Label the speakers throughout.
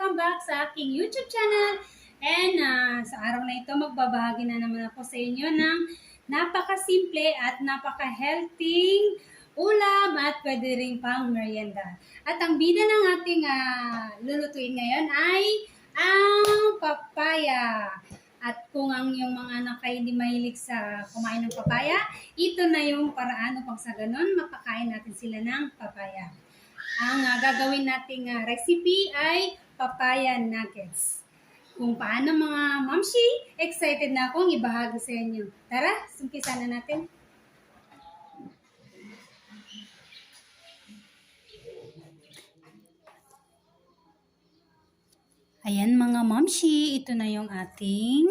Speaker 1: Welcome back sa aking YouTube channel. And sa araw na ito, magbabahagi na naman ako sa inyo ng napaka-simple at napaka-healthy ulam at pwede rin pang merienda. At ang bida ng ating lulutuin ngayon ay ang papaya. At kung ang yung mga anak ay hindi mahilig sa kumain ng papaya, ito na yung paraan upang sa ganun mapakain natin sila ng papaya. Ang gagawin nating recipe ay papaya nuggets. Kung paano mga mamshi, excited na akong ibahagi sa inyo. Tara, umpisa na natin. Ayan mga mamshi, ito na yung ating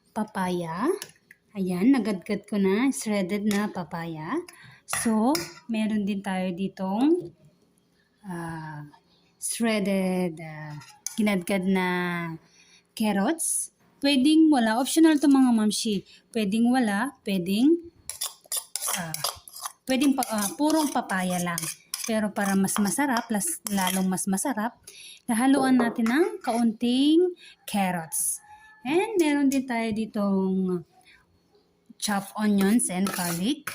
Speaker 1: papaya. Ayan, nagadgad ko na, shredded na papaya. So, meron din tayo ditong shredded, ginadgad na carrots. Pwedeng wala. Optional to mga mamshi. Pwedeng wala. Pwedeng purong papaya lang. Pero para mas masarap, lalong mas masarap, haluan natin ng kaunting carrots. And meron din tayo ditong chopped onions and garlic.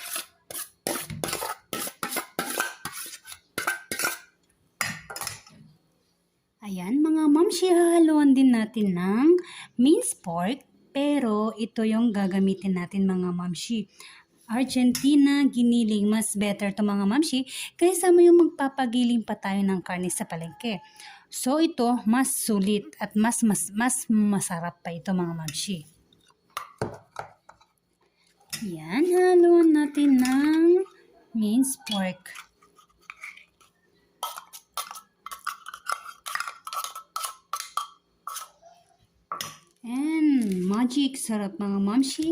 Speaker 1: Ayan mga mamshi, hahaluan din natin ng minced pork. Pero ito yung gagamitin natin mga mamshi. Argentina giniling, mas better to mga mamshi kaysa mo yung magpapagiling pa tayo ng karne sa palengke. So ito mas sulit at mas masarap pa ito mga mamshi. Yan, haluan natin ng minced pork. And magic sarap mga mamshi,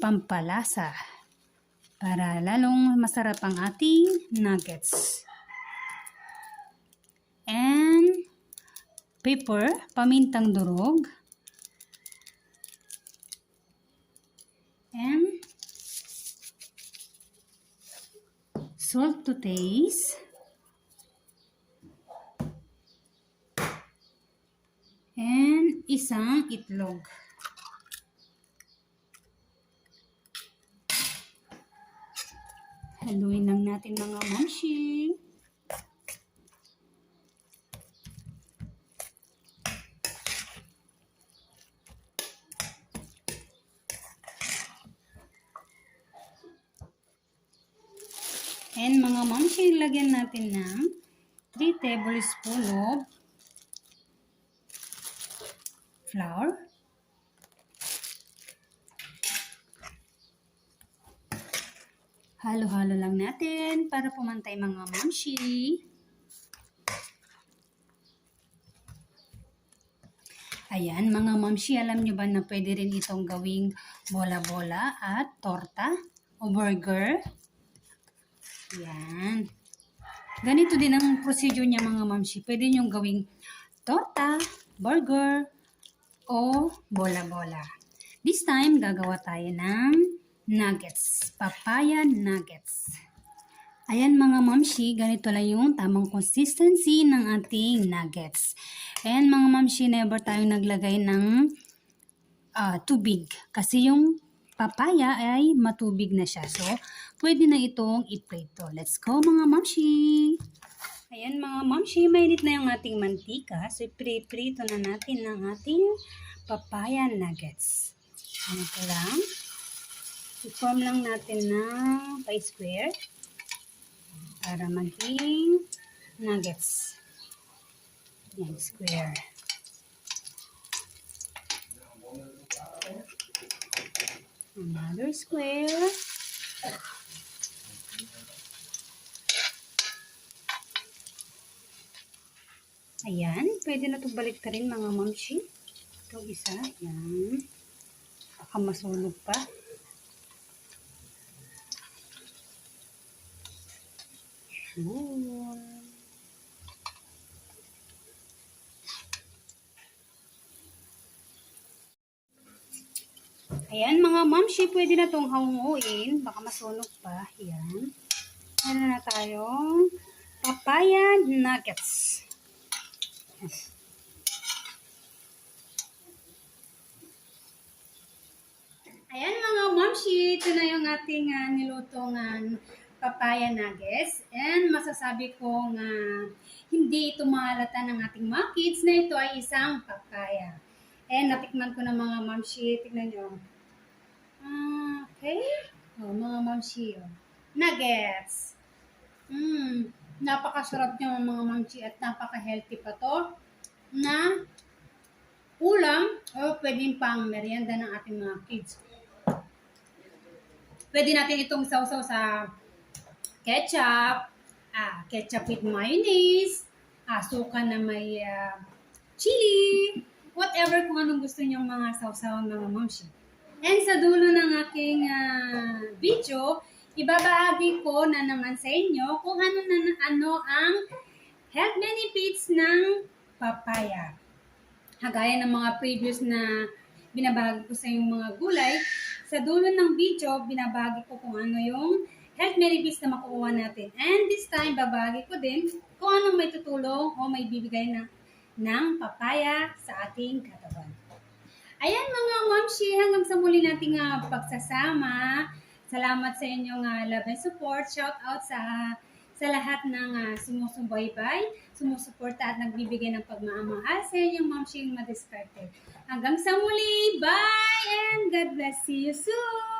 Speaker 1: pampalasa para lalong masarap ang ating nuggets. And pepper, pamintang durog. And salt to taste. And isang itlog. Haluin lang natin mga mamshi. And mga mamshi, lagyan natin ng 3 tablespoon of flour. Halo-halo lang natin para pumantay mga mamshi. Ayan mga mamshi, alam nyo ba na pwede rin itong gawing bola-bola at torta o burger? Yan. Ganito din ang procedure niya mga mamshi. Pwede nyo gawing torta, burger, o bola-bola. This time, gagawa tayo ng nuggets. Papaya nuggets. Ayan mga mamshi, ganito lang yung tamang consistency ng ating nuggets. And mga mamshi, never tayo naglagay ng tubig. Kasi yung papaya ay matubig na siya. So, pwede na itong i-prito. Let's go mga mamshi! Ayan mga mamshi, mainit na yung ating mantika. So, i-prito na natin ng ating papaya nuggets. Ito lang. I-form lang natin ng pa-square para maging nuggets. Yan, square. Another square. Ayan, pwede na itong baliktarin mga mamshi. Itong isa, yan. Baka masunog pa. Ayan mga mamshi, pwede na itong hanguin. Baka masunog pa. Ayan. Meron na tayong papaya nuggets. Ayan mga momshi, ito na yung ating nilutong papaya nuggets. And masasabi ko nga hindi ito mahalata ng ating mga kids na ito ay isang papaya. And natikman ko na mga momshi, tignan nyo. Okay. Mga momshi. Nuggets. Napakasarap niya mga momshi at napaka-healthy pa to na ulam o pwedeng pang merienda ng ating mga kids. Pwede natin itong sausaw sa ketchup, ketchup with mayonnaise, suka na may chili, whatever kung anong gusto niyong mga sausaw mga momshi. And sa dulo ng aking video, ibabahagi ko na naman sa inyo kung ano ang health benefits ng papaya. Kagaya ng mga previous na binabahagi ko sa yung mga gulay, sa dulo ng video, binabahagi ko kung ano yung health benefits na makukuha natin. And this time, babahagi ko din kung anong may tutulong o may bibigay ng papaya sa ating katawan. Ayan mga momshi, hanggang sa muli nating pagsasama. Salamat sa inyong love and support. Shout out sa lahat ng sumusubaybay, sumusuporta at nagbibigay ng pagmamahal sa inyong momshi yung madiskarte. Hanggang sa muli, bye and God bless you soon!